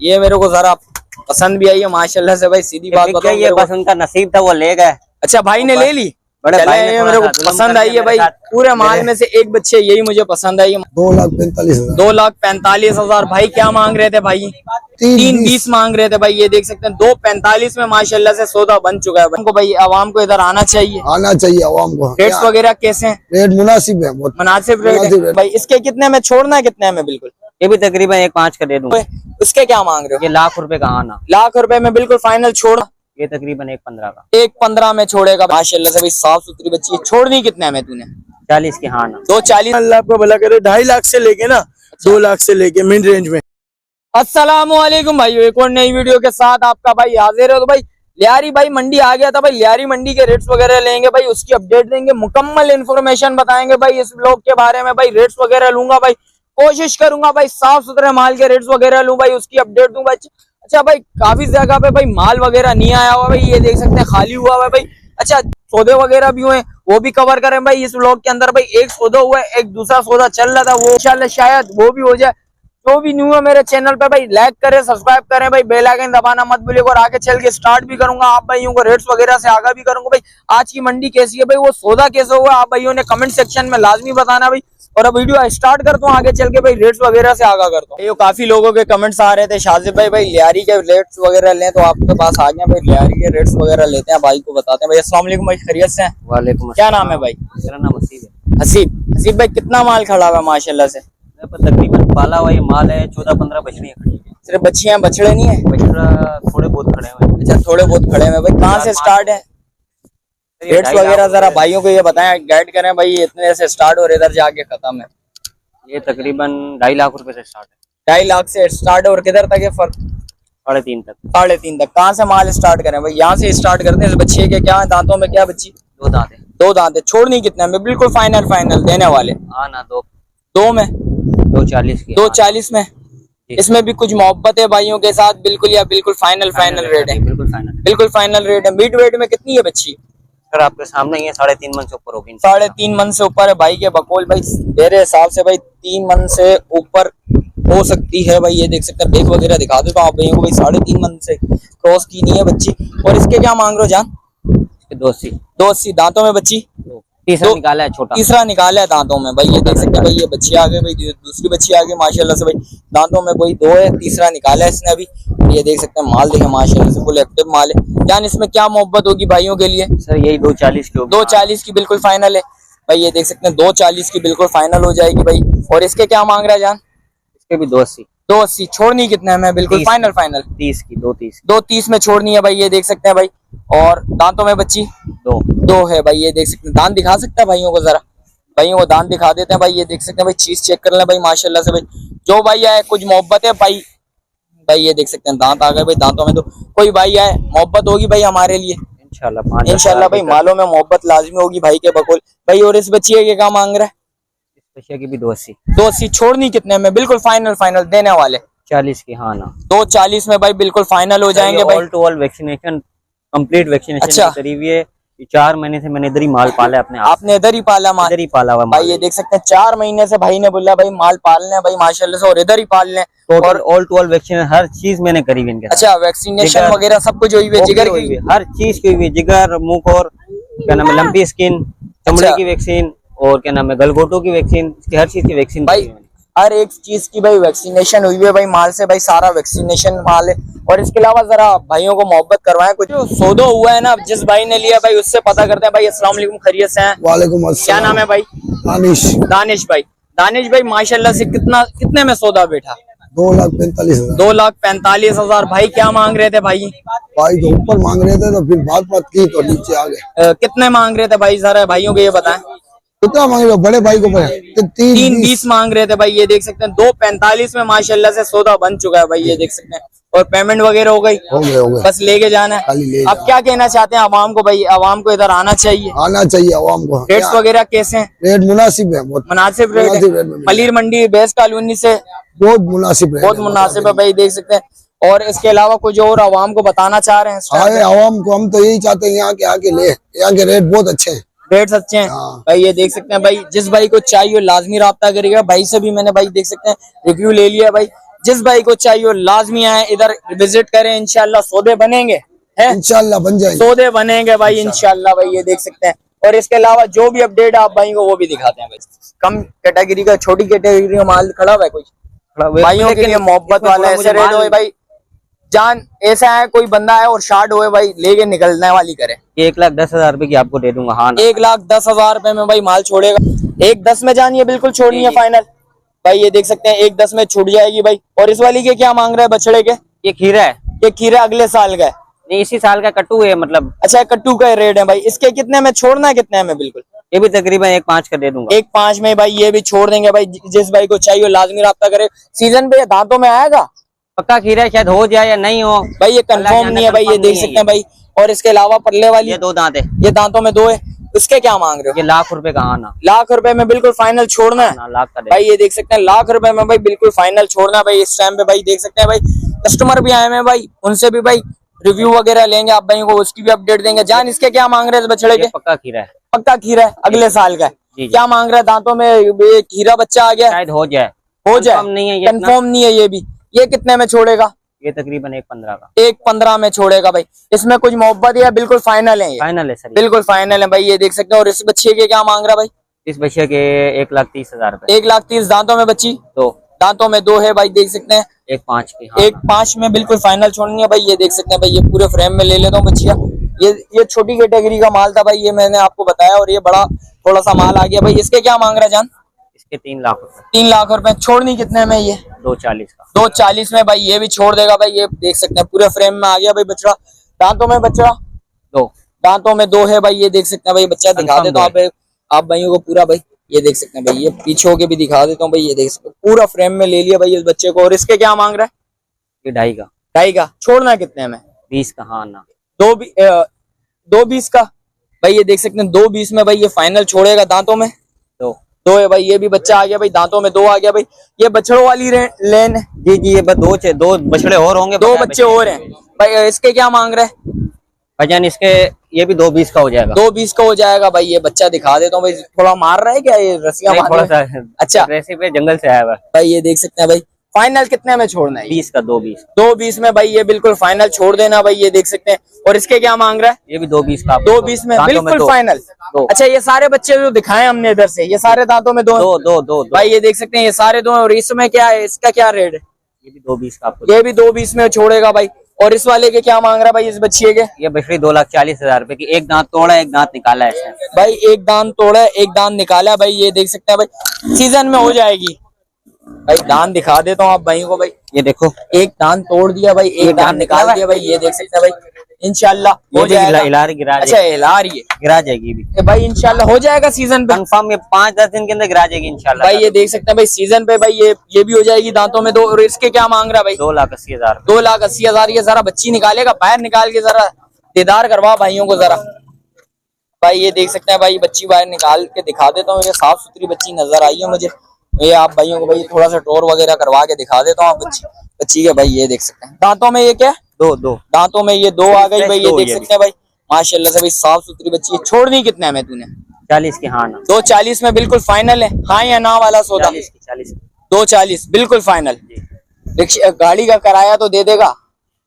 ये मेरे को जरा पसंद भी आई है माशाल्लाह से भाई। सीधी बात बताऊं, ये बस उनका नसीब था, वो ले गए। अच्छा भाई ने ले ली। बड़े भाई ने मेरे को पसंद आई है भाई। पूरे माल में से एक बच्चे यही मुझे पसंद आई है। 2,45,000 2,45,000 भाई क्या मांग रहे थे भाई? 3,20 मांग रहे थे भाई। ये देख सकते हैं 2,45 में माशाल्लाह से सौदा बन चुका है हमको भाई। आवाम को इधर आना चाहिए आवाम को। रेट्स वगैरह कैसे हैं? रेट मुनासिब है, मुनासिब रेट है भाई। इसके कितने में छोड़ना है, कितने में? बिल्कुल ये भी तकरीबन 1,5 का दे दूंगा। उसके क्या मांग रहे हो? ये ₹1,00,000 का आना। ₹1,00,000 में बिल्कुल फाइनल छोड़। ये तकरीबन 1,15 का। 1,15 में छोड़ेगा माशाल्लाह से भाई। साफ सुथरी बच्ची है। छोड़नी कितने में तूने? 40 की। हाँ ना 2,40। अल्लाह आपको भला करे। 2.5 लाख से लेके ना 2 लाख से लेके मिड रेंज में। अस्सलामुअलैकुम भाई, एक और नई वीडियो के साथ आपका भाई हाजिर है। तो भाई लियारी भाई मंडी आ गया था भाई। लियारी मंडी के रेट्स वगैरह लेंगे भाई, उसकी अपडेट देंगे, मुकम्मल इन्फॉर्मेशन बताएंगे भाई इस ब्लॉग के बारे में भाई। रेट्स वगैरह लूंगा भाई, कोशिश करूंगा भाई साफ सुथरे माल के रेट्स वगैरह लूं भाई, उसकी अपडेट दूं भाई। अच्छा भाई काफी जगह पे भाई माल वगैरह नहीं आया हुआ भाई, ये देख सकते हैं खाली हुआ है भाई। अच्छा सौदे वगैरह भी हुए, वो भी कवर करें भाई इस व्लॉग के अंदर भाई। एक सौदा हुआ है, एक दूसरा सौदा चल रहा था, वो इंशाल्लाह शायद वो भी हो जाए। जो भी न्यू है मेरे चैनल पे भाई लाइक करें, सब्सक्राइब करें भाई, बेल आइकन दबाना मत भूलिएगा। और आगे चल के स्टार्ट भी करूंगा आप भाइयों को रेट्स वगैरह से आगा भी करूंगा भाई। आज की मंडी कैसी है भाई, वो सौदा कैसे हुआ आप भाइयों ने कमेंट सेक्शन में लाजमी बताना भाई। और अब वीडियो स्टार्ट करता हूँ, आगे चल के भाई रेट्स वगैरह से आगा करता हूँ। काफी लोगों के कमेंट्स आ रहे थे शाजिब भाई लियारी के रेट्स वगैरह लें, तो आपके पास आ गए भाई। लियारी के रेट्स वगैरह लेते हैं, भाई को बताते हैं भाई। अस्सलाम वालेकुम भाई, खैरियत से हैं? वालेकुम। क्या नाम है भाई? मेरा नाम हसीब है। हसीब। हसीब भाई कितना माल खड़ा हुआ है माशाल्लाह से? तकरीबन पाला हुआ ये माल है, 14-15 बछड़ियाँ खड़ी है। सिर्फ बच्चियां, बछड़े नहीं है? बछड़ा थोड़े बहुत खड़े हुए हैं। अच्छा थोड़े बहुत खड़े हैं भाई। कहाँ से स्टार्ट है रेट्स वगैरह? जरा भाइयों को ये बताएं, गाइड करें भाई। इतने से स्टार्ट और इधर जाके खत्म है। ये तकरीबन ₹2.5 लाख से स्टार्ट है। 2.5 लाख से स्टार्ट है। और किधर तक है फर्क? 3.5 तक। 3.5 तक। कहाँ से माल स्टार्ट करें भाई? यहाँ से स्टार्ट करते हैं। इस बच्चे के क्या दांतों में क्या बच्ची? 2 दांत है। 2 दांत है। छोड़नी कितने में? बिल्कुल फाइनल देने वाले? हाँ ना 2 में 2.40 की। 2.40 में। इसमें भी कुछ मोहब्बत है भाइयों के साथ बिल्कुल, या बिल्कुल फाइनल रेट है? बिल्कुल फाइनल रेट है। मीट वेट में कितनी है बच्ची? सर आपके सामने ही है, 3.5 मन से ऊपर होगी। 3.5 मन से ऊपर है भाई के बकौल भाई। मेरे हिसाब से भाई 3 मन से ऊपर हो सकती है भाई। ये देख सकते हैं, बेक वगैरह दिखा देता हूँ आप भैया को भाई। 3.5 मन से क्रॉस की नहीं है बच्ची। और इसके क्या मांग रहे हो जान? 280 दांतों में बच्ची। तीसरा निकाला है, छोटा तीसरा निकाला है दांतों में भाई। ये देख सकते हैं भाई, ये बच्ची आ गई भाई, दूसरी बच्ची आ गई माशाल्लाह से भाई। दांतों में कोई 2 है, तीसरा निकाला है इसने अभी। ये देख सकते हैं माल देखे माशाल्लाह से फुल एक्टिव माल है। जान इसमें क्या मोहब्बत होगी भाइयों के लिए? सर यही 2.40 की। 2.40 की बिल्कुल फाइनल है भाई। ये देख सकते हैं 2.40 की बिल्कुल फाइनल हो जाएगी भाई। और इसके क्या मांग रहा है जान? इसके भी 280। 280। छोड़नी कितने में? बिल्कुल फाइनल 30 की। 230 में छोड़नी है भाई। ये देख सकते हैं भाई। और दांतों में बच्ची 2 है भाई। ये देख सकते हैं, दांत दिखा सकते हैं भाइयों को, जरा भाइयों को दांत दिखा देते हैं भाई। ये देख सकते हैं भाई, चीज चेक कर ले भाई माशाल्लाह से भाई। जो भाई आए कुछ मोहब्बत है भाई। ये देख सकते हैं दांत आ गए भाई। दांतों में तो कोई भाई आए मोहब्बत होगी भाई हमारे लिए इंशाल्लाह भाई। मालों में मोहब्बत लाजमी होगी भाई के बकौल भाई। और इस बच्ची के क्या मांग रहा है? इस बच्चे की भी 280। 280। छोड़नी कितने में? बिल्कुल फाइनल देने वाले? 40 की। हाँ ना 240 में भाई बिल्कुल फाइनल हो जाएंगे भाई। All to all vaccination complete vaccination. अच्छा। करीब ये 4 महीने से मैंने इधर ही माल पाला है अपने। आपने इधर ही पाला माल? इधर ही पाला हुआ भाई। ये देख सकते हैं 4 महीने से भाई ने बोला भाई माल पालने भाई माशाल्लाह से, और इधर ही पालने। और ऑल टू ऑल वैक्सीन हर चीज मैंने करी हुई इनके। अच्छा वैक्सीनेशन वगैरह सब कुछ हुई है? जिगर की हर चीज की हुई, जिगर, मुंह और क्या नाम है लंपी स्किन, चमड़े की वैक्सीन, और क्या नाम है गलगोटों की वैक्सीन, हर चीज की वैक्सीन भाई। हर एक चीज की भाई वैक्सीनेशन हुई है भाई माल से भाई। सारा वैक्सीनेशन माल है। और इसके अलावा जरा भाइयों को मोहब्बत करवाएं। कुछ सौदा हुआ है ना जिस भाई ने लिया भाई, उससे पता करते हैं भाई। अस्सलाम वालेकुम, खैरियत से हैं? वालेकुम अस्सलाम। क्या नाम है भाई? दानिश भाई। दानिश भाई माशाल्लाह से कितने में सौदा बैठा? 2,45,000। 2,45,000 भाई क्या मांग रहे थे भाई? भाई तो ऊपर मांग रहे थे, तो फिर बात की तो नीचे आ गए। कितने मांग रहे थे भाई? जरा भाइयों को ये बताएं। कितना मांग रहे हो? बड़े भाई को 320 मांग रहे थे भाई। ये देख सकते हैं 245 में माशाल्लाह से सौदा बन चुका है भाई। ये देख सकते हैं। और पेमेंट वगैरह हो गई? हो गए। बस लेके जाना है। अब क्या कहना चाहते हैं आवाम को भाई? आवाम को इधर आना चाहिए आवाम को। रेट्स वगैरह कैसे हैं? रेट मुनासिब है, मुनासिब रेट है। मलिर मंडी बेस कॉलोनी से बहुत मुनासिब है भाई। देख सकते हैं। और इसके अलावा कुछ और आवाम को बताना चाह रहे हैं? आवाम को हम तो यही चाहते हैं यहाँ के आके ले। यहाँ के रेट बहुत अच्छे हैं, रेट्स अच्छे हैं भाई। ये देख सकते हैं भाई, जिस भाई को चाहिए लाजमी राब्ता करेगा भाई से भी। मैंने भाई देख सकते हैं रिव्यू ले लिया भाई। जिस भाई को चाहिए लाजमी आए इधर विजिट करें, इंशाल्लाह सौदे बनेंगे हैं, इंशाल्लाह बन जाएंगे। सौदे बनेंगे भाई इंशाल्लाह भाई, ये देख सकते हैं। और इसके अलावा जो भी अपडेट आप भाई को वो भी दिखाते हैं भाई। कम कैटेगरी का, छोटी कैटेगरी का माल खड़ा हुआ है कुछ भाइयों के लिए मोहब्बत वाला ऐसे रेट हो भाई, जान ऐसा है कोई बंदा है और शार्ट हुए भाई लेके निकलने वाली करे। 1,10,000 रुपए की आपको दे दूंगा। हाँ 1,10,000 रुपए में भाई माल छोड़ेगा। 1,10 में जान, ये बिल्कुल छोड़नी है फाइनल भाई, ये देख सकते हैं 1,10 में छूट जाएगी भाई। और इस वाली के क्या मांग रहा है बछड़े के? ये खीरा है। ये खीरा अगले साल का है? नहीं, इसी साल का कट्टू है मतलब। अच्छा, कट्टू का रेट है भाई। इसके कितने में छोड़ना है, कितने में? बिल्कुल ये भी तकरीबन 1,5 का दे दूंगा। 1,5 में भाई ये भी छोड़ देंगे भाई। जिस भाई को चाहिए लाजमी राब्ता करे। सीजन पे दांतों में आएगा? पक्का खीरा है, शायद हो जाए या नहीं हो भाई, ये कंफर्म नहीं है भाई, ये देख सकते हैं भाई। और इसके अलावा पल्ले वाली ये 2 दांत है, ये दांतों में 2 है। इसके क्या मांग रहे हो? ये ₹1,00,000 का। हाँ ना, ₹1,00,000 में बिल्कुल फाइनल छोड़ना है ना, लाख का दे। भाई, ये देख सकते हैं ₹1,00,000 में भाई बिल्कुल फाइनल छोड़ना है भाई। इस टाइम पे भाई देख सकते हैं भाई कस्टमर भी आए हैं भाई, उनसे भी भाई रिव्यू वगैरह लेंगे आप भाई को, उसकी भी अपडेट देंगे। जान इसके क्या मांग रहे हैं बछड़े के? पक्का खीरा है। पक्का खीरा है, अगले साल का है। जी। क्या मांग रहा है दांतों में? ये खीरा बच्चा आ गया, शायद हो जाए, हो जाए, कंफर्म नहीं है ये, कंफर्म नहीं है ये भी। ये कितने में छोड़ेगा? ये तकरीबन 1,15 का। 1,15 में छोड़ेगा भाई। इसमें कुछ मोहब्बत या बिल्कुल फाइनल है? ये फाइनल है सर, बिल्कुल फाइनल है भाई, ये देख सकते हैं। और इस बच्चे के क्या मांग रहा है भाई? इस बच्चे के 1,30,000 रुपए। 1,30,000। दांतों में बच्ची? 2 दांतों में 2 है भाई, देख सकते हैं। 1,5 की। हाँ। 1,5 में बिल्कुल फाइनल छोड़नी है भाई, ये देख सकते हैं भाई। ये पूरे फ्रेम में ले लेता हूँ बच्चिया। ये छोटी कैटेगरी का माल था भाई, ये मैंने आपको बताया। और ये बड़ा थोड़ा सा माल आ गया भाई। इसके क्या मांग रहा है जान? इसके 3,00,000 रुपए। 3,00,000 रुपए। छोड़नी कितने में? ये 2,40 का। 2,40 में भाई ये भी छोड़ देगा भाई। ये देख सकते हैं पूरे फ्रेम में आ गया भाई बछड़ा। दांतों में बछड़ा 2 दांतों में 2 है भाई, ये देख सकते हैं भाई। बच्चा दिखा देता हूँ Confirm आप भाइयों को पूरा भाई, ये देख सकते हैं भाई। ये पीछे होके भी दिखा देता हूँ भाई, ये देख सकते हैं पूरा फ्रेम में ले लिया भाई इस बच्चे को। और इसके क्या मांग रहा है? ये 2.5 का। 2.5 का। छोड़ना कितने में? 20 का। हाँ ना, 2,20 का भाई, ये देख सकते हैं 2,20 में भाई ये फाइनल छोड़ेगा। दांतों में 2 है भाई, ये भी बच्चा आ गया भाई, दांतों में 2 आ गया भाई। ये बछड़ों वाली लेन है? जी जी, ये बस 2 बछड़े और होंगे, 2 बच्चे और हैं भाई। इसके क्या मांग रहे हैं भाईजान? इसके ये भी 2,20 का हो जाएगा। 2,20 का हो जाएगा भाई। ये बच्चा दिखा देता हूँ भाई। थोड़ा मार रहा है क्या ये रस्सियां? थोड़ा सा अच्छा रेसिपी जंगल से आया हुआ भाई, ये देख सकते हैं भाई। फाइनल कितने में छोड़ना है? 20 का। 2,20। 2,20 में भाई ये बिल्कुल फाइनल छोड़ देना भाई, ये देख सकते हैं। और इसके क्या मांग रहा है? ये भी 2,20 का। 2,20 में बिल्कुल फाइनल। 2। अच्छा, ये सारे बच्चे जो दिखाए हमने इधर से, ये सारे दांतों में 2 2 भाई, ये देख सकते हैं ये सारे 2। और इसमें क्या है, इसका क्या रेट है? ये भी 2,20 का आपको। ये भी 2,20 में छोड़ेगा भाई। और इस वाले के क्या मांग रहा है भाई इस बच्चे के? ये बछड़ी 2,40,000 रुपए की। एक दांत तोड़ा, एक दांत निकाला है इसने भाई। एक दांत तोड़ा है, एक दांत निकाला है भाई, ये देख सकते हैं भाई। सीजन में हो जाएगी भाई। दांत दिखा देता हूँ आप भाई को भाई। ये देखो, एक दांत तोड़ दिया भाई, एक दांत निकाल दिया भाई, ये देख सकते हैं भाई। इंशाल्लाह हो जाएगा। अच्छा, हिला रही है, गिरा जाएगी भी भाई। इंशाल्लाह हो जाएगा सीजन पे कंफर्म। ये 5-10 दिन के अंदर गिरा जाएगी इंशाल्लाह भाई। ये देख सकते हैं भाई सीजन पे भाई ये भी हो जाएगी दांतों में 2। और इसके क्या मांग रहा है भाई? 2,80,000। 2,80,000। ये जरा बच्ची निकालेगा, बाहर निकाल के जरा दीदार करवा भाइयों को जरा भाई। ये देख सकते हैं भाई, बच्ची बाहर निकाल के दिखा देता हूँ। ये साफ सुथरी बच्ची नजर आई है मुझे। ये आप भाइयों को भाई थोड़ा सा टोर वगैरह करवा के दिखा देता हूँ आप बच्ची के भाई। ये देख सकते हैं दांतों में ये क्या? 2 दांतों में ये 2 आ गई भाई, ये देख सकते हैं भाई। माशाल्लाह से भाई साफ सुथरी बच्ची है। छोड़नी कितने में तूने? 40 की। हाँ ना, 2,40 में बिल्कुल फाइनल है। हाँ या ना वाला सौदा? 40 की। 2,40 बिल्कुल फाइनल। गाड़ी का किराया तो दे देगा?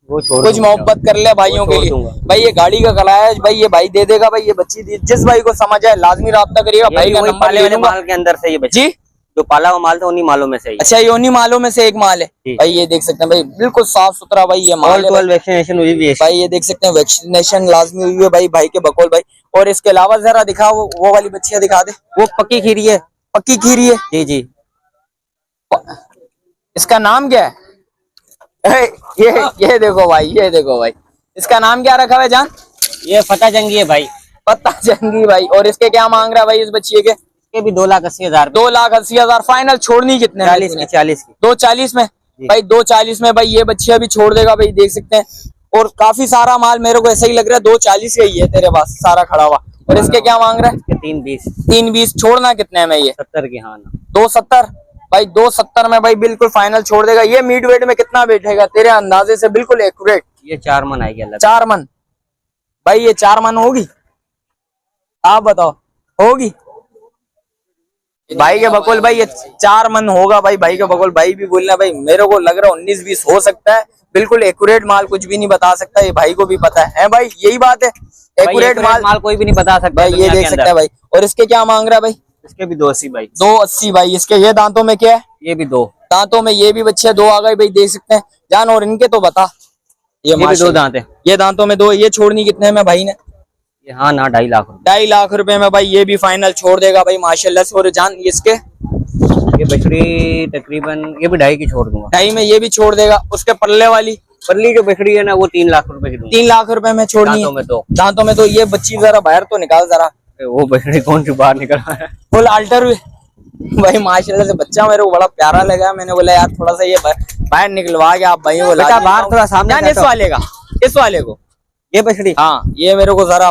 वो छोड़ कुछ मोहब्बत कर ले भाइयों के लिए भाई। ये गाड़ी का किराया भाई ये भाई दे देगा भाई। ये बच्ची जिस भाई को समझ आए लाजमी राब्ता करिएगा भाई का नंबर ले लूंगा। माल के अंदर से ये बच्ची जी, जो पाला हुआ माल था उन्हीं मालों में से ही। अच्छा, ये उन्हीं मालों में से एक माल है भाई। ये देख सकते हैं भाई बिल्कुल साफ सुथरा भाई ये माल है वैक्सीनेशन हुई भी है भाई। ये देख सकते हैं वैक्सीनेशन लाजमी हुई है भाई के बकौल भाई। और इसके अलावा जरा दिखा वो वाली बच्चियां दिखा दे। वो पक्की खीरी है। पक्की खीरी है? जी जी। इसका नाम क्या है? ये देखो भाई, ये देखो भाई, इसका नाम क्या रखा है जान? ये फतेह जंगी है भाई। पता जंगी भाई। और इसके क्या मांग रहा है भाई इस बच्चे के? ये भी 2,80,000। 2,80,000 फाइनल। छोड़नी कितने? 40 की। 2,40 में भाई। 2,40 में भाई ये बच्चियां भी छोड़ देगा भाई, देख सकते हैं। और काफी सारा माल मेरे को ऐसा ही लग रहा है 2,40 का ही है तेरे पास सारा खड़ा हुआ। और इसके क्या मांग रहा है? 3,20। 3,20। छोड़ना कितने में ये? 70 की। हाँ ना, 2,70 भाई। 2,70 में भाई बिल्कुल फाइनल छोड़ देगा। ये मीट वेट में कितना बैठेगा तेरे अंदाजे से? बिल्कुल एक्यूरेट। ये 4 मन आएगी अल्लाह। 4 मन भाई। ये 4 मन होगी? आप बताओ, होगी? भाई के बकुल भाई ये 4 मन होगा भाई। भाई के बकुल भाई भी बोलना भाई मेरे को लग रहा है 19-20 हो सकता है। बिल्कुल एक्यूरेट माल कुछ भी नहीं बता सकता, ये भाई को भी पता है भाई, यही बात है। एक्यूरेट माल कोई भी नहीं बता सकता भाई, ये देख सकता है भाई। और इसके क्या मांग रहा है भाई? इसके भी 280 भाई। 280 भाई। इसके ये दांतों में क्या है? ये भी 2 दांतों में ये भी बच्चे 2 आ गए भाई, देख सकते हैं जान। और इनके तो बता, ये भी 2 दांत है। ये दांतों में 2। ये छोड़नी कितने में भाई ने? हाँ ना 2.5 लाख रुपए। 2.5 लाख रुपए में भाई ये भी फाइनल छोड़ देगा भाई माशाल्लाह से। और जान इसके ये बछड़ी तकरीबन ये भी 2.5 की छोड़ दूंगा। 2.5 में ये भी छोड़ देगा। उसके परले वाली जो बछड़ी है ना वो 3 लाख रुपए की दूंगा। 3 लाख रुपए में छोड़नी है। दांतों में 2। ये बच्ची जरा बाहर तो निकाल जरा। वो बछड़ी कौन सी बाहर निकल रहा है? फुल अल्टर हुए भाई माशाल्लाह से। बच्चा मेरे को बड़ा प्यारा लगा। मैंने बोला यार थोड़ा सा ये बाहर निकलवा के आप भाई को ला बाहर थोड़ा सामने इस वाले का, इस वाले को ये बछड़ी। हाँ ये मेरे को जरा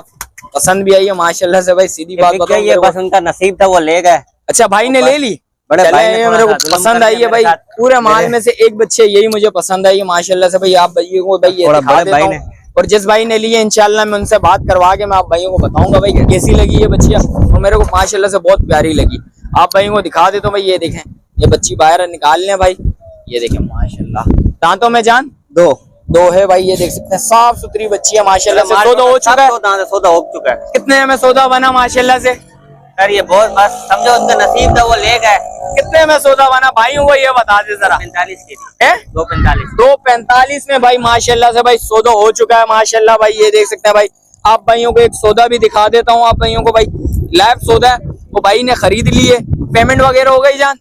पसंद भी आई है माशाल्लाह से भाई। सीधी बात बताओ, ये बस उनका नसीब था, वो ले गए। अच्छा भाई ने ले ली। बड़े भाई ने ये मेरे को पसंद आई है भाई। पूरे माल में से एक बच्चे यही मुझे पसंद आई है माशाल्लाह से भाई। आप भाइयों को भाई ये दिखा देता हूं। और जिस भाई ने लिए इंशाल्लाह मैं उनसे बात करवा के मैं आप भाइयों को बताऊंगा भाई कैसी लगी ये बच्चियां। और मेरे को माशाल्लाह से बहुत प्यारी लगी। आप भाइयों को दिखा देता हूं भाई। ये देखें, ये बच्ची बाहर निकाल लें भाई। ये देखें माशाल्लाह। दांतों में जान 2 है भाई। ये देख सकते हैं साफ सुथरी बच्ची है माशाल्लाह से। सौदा हो चुका है। सौदा हो चुका है। कितने में सौदा बना माशाल्लाह से? सर ये बहुत बस समझो उनका नसीब था, वो ले गए। कितने में सौदा बना भाइयों को ये बता दे जरा। 45 के लिए। 245। 245 में भाई माशाल्लाह से भाई सौदा हो चुका है माशाल्लाह भाई। ये देख सकते हैं भाई। आप भाइयों को एक सौदा भी दिखा देता हूँ आप भाइयों को भाई। लाइव सौदा है, वो भाई ने खरीद ली है। पेमेंट वगैरह हो गई जान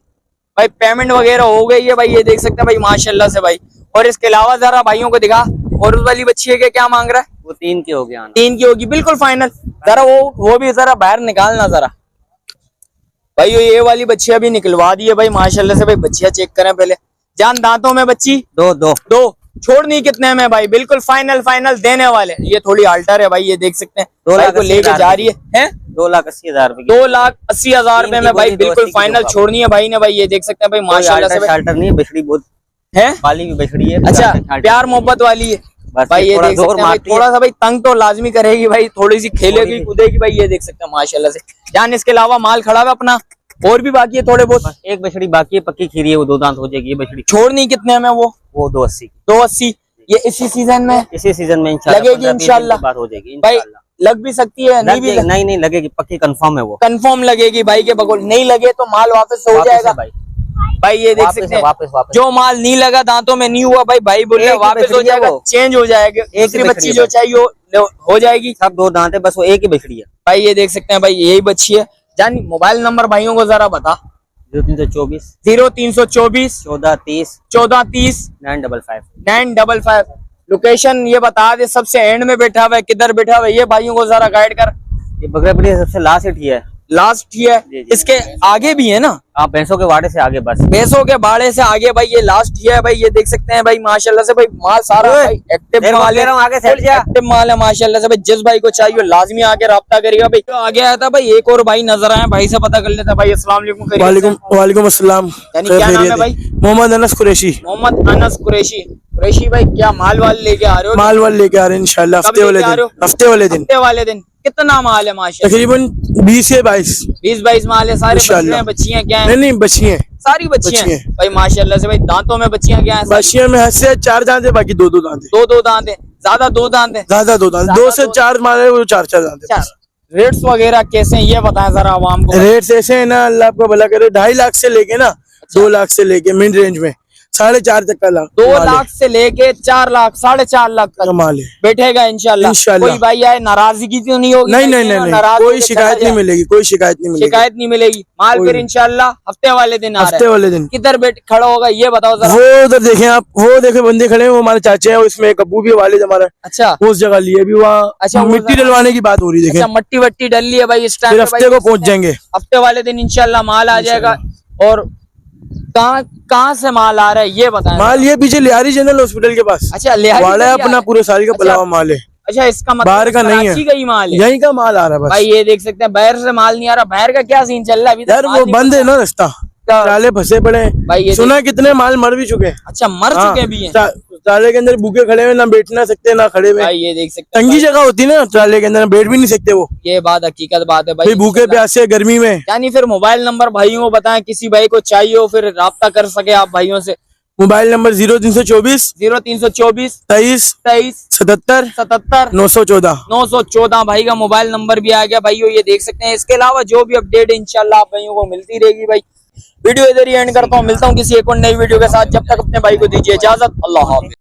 भाई? पेमेंट वगैरह हो गई है भाई। ये देख सकते हैं भाई माशाल्लाह से भाई। और इसके अलावा जरा भाइयों को दिखा। और उस वाली बच्ची के क्या मांग रहा है? वो 3 की हो गया। 3 की होगी बिल्कुल फाइनल। जरा वो भी जरा बाहर निकालना जरा भाई। ये वाली बच्चियां भी निकलवा दी है भाई माशाल्लाह से भाई। बच्चियां चेक करें पहले जान। दांतों में बच्ची 2 छोड़नी कितने में भाई? बिल्कुल फाइनल देने वाले। ये थोड़ी अल्टर है भाई, ये देख सकते हैं। 2 लाख को लेके जा रही है 2,80,000 रुपए। 2,80,000 रुपए में भाई बिल्कुल फाइनल छोड़नी है भाई ने भाई। ये देख सकते हैं भाई माशाल्लाह से। अल्टर नहीं है, बछड़ी बहुत है वाली भी बछड़ी है। अच्छा प्यार मोहब्बत वाली है भाई। ये देख सकते हैं थोड़ा सा भाई तंग तो लाजमी करेगी भाई। थोड़ी सी खेलेगी कूदेगी भाई। ये देख सकते हैं माशाल्लाह से जान। इसके अलावा माल खड़ा है अपना और भी बाकी है थोड़े बहुत। एक बछड़ी बाकी है, पक्की खीरी है, वो 2 दांत हो जाएगी। ये बछड़ी छोड़नी कितने में? वो 280। 280। ये इसी सीजन में इंशाल्लाह लगेगी इंशाल्लाह। बात हो जाएगी भाई लग भी सकती है, नहीं भी नहीं लगेगी, पक्की कंफर्म है। वो कंफर्म लगेगी भाई के बगल। नहीं लगे तो माल वापस हो जाएगा भाई। ये देख सकते हैं वापस जो माल नहीं लगा दांतों में नहीं हुआ भाई बोल रहे वापस हो जाएगा, चेंज हो जाएगा। दूसरी बच्ची जो चाहिए हो जाएगी। सब 2 दांत है, बस वो एक ही बछड़ी है भाई। ये देख सकते हैं भाई यही बच्ची है जान। मोबाइल नंबर भाइयों को जरा बता। 0324 0324 1430 955। लोकेशन ये बता दे। सबसे एंड में बैठा हुआ है, किधर बैठा हुआ है ये भाइयों को जरा गाइड कर। ये बकरापड़ी सबसे लास्ट ही है। लास्ट ही है। इसके आगे भी है ना? हाँ भैंसों के वाड़े से आगे, बस भैंसों के बाड़े से आगे भाई। ये लास्ट ही है भाई। ये देख सकते हैं भाई माशाल्लाह से भाई। माल सारा भाई एक्टिव माल है। आगे से एक्टिव माल है माशाल्लाह से भाई। जिस भाई को चाहिए लाजमी आके रब्ता करेगा भाई। तो आगे आया था भाई एक और भाई नजर आया, भाई से पता कर लेता भाई। अस्सलाम वालेकुम। वालेकुम अस्सलाम। क्या नाम है भाई? मोहम्मद अनस कुरैशी। मोहम्मद अनस कुरैशी। कुरैशी भाई क्या माल वाल लेके आ रहे हो? माल वाल लेके आ रहे हैं इंशाल्लाह हफ्ते वाले दिन। कितना माल है माशाल्लाह? तकरीबन 20 से 22 माल है। सारे बच्चियां क्या है? नहीं बच्चियां सारी बच्चियां भाई माशाल्लाह से भाई। दांतों में बच्चियां क्या है? बच्चियां में से 4 दांत है, बाकी 2 दांत है। 2 दांत है। ज्यादा 2 दांत है। ज्यादा 2 दांत। 2 से 4 माल है, वो 4 दांत है। रेट्स वगैरह कैसे हैं ये बताएं जरा आवाम को। रेट्स ऐसे है ना, अल्लाह आपको भला करे। 2.5 लाख से लेके ना 2 लाख से लेके मिड रेंज में 4.5 तक का 2 लाख से लेके 4 लाख 4.5 लाख तक माल है। बैठेगा इंशाल्लाह। कोई भाई आए नाराजगी तो नहीं होगी? नहीं, कोई शिकायत नहीं मिलेगी। शिकायत नहीं मिलेगी। माल फिर इंशाल्लाह हफ्ते वाले दिन किधर बैठ खड़ा होगा ये बताओ जरा। वो उधर देखें आप, वो देखे बंदे खड़े हैं, वो हमारे चाचे हैं। उसमें कब्बू भी वालिद हमारा। अच्छा उस जगह लिए भी वहाँ। अच्छा मिट्टी डलवाने की बात हो रही है। अच्छा मट्टी वट्टी डल ली है भाई। इस टाइम हफ्ते को पहुँच जाएंगे। हफ्ते वाले दिन इंशाल्लाह माल आ जाएगा। और कहाँ से माल आ रहा है ये बताएं। माल ये पीछे लियारी जनरल हॉस्पिटल के पास। अच्छा लियारी वाला है अपना, पूरे साल का पला हुआ माल है। अच्छा इसका मतलब बाहर का नहीं है, का ही माल है। यहीं का माल आ रहा है बस। भाई ये देख सकते हैं बाहर से माल नहीं आ रहा। बाहर का क्या सीन चल रहा है अभी? यार वो बंद है ना रास्ता। ट्राले फंसे पड़े हैं भाई ये सुना कितने माल मर भी चुके हैं। अच्छा मर चुके भी हैं ट्राले के अंदर भूखे खड़े हुए, ना बैठ ना सकते ना खड़े हुए। भाई, ये देख सकते हैं तंगी जगह होती है ना ट्राले के अंदर, बैठ भी नहीं सकते वो। ये बात हकीकत बात है भाई। भाई भूखे प्यासे गर्मी में। यानी फिर मोबाइल नंबर भाइयों को बताएं, किसी भाई को चाहिए हो फिर राब्ता कर सके आप भाइयों से। Mobile number 0324 0324 23 23 77 77 914। 914 भाई का मोबाइल नंबर भी आ गया भाइयों, ये देख सकते हैं। इसके अलावा जो भी अपडेट है इंशाल्लाह आप भाइयों को मिलती रहेगी भाई। वीडियो इधर ही एंड करता हूँ, मिलता हूँ किसी एक और नई वीडियो के साथ। जब तक अपने भाई को दीजिए इजाजत, अल्लाह हाफिज।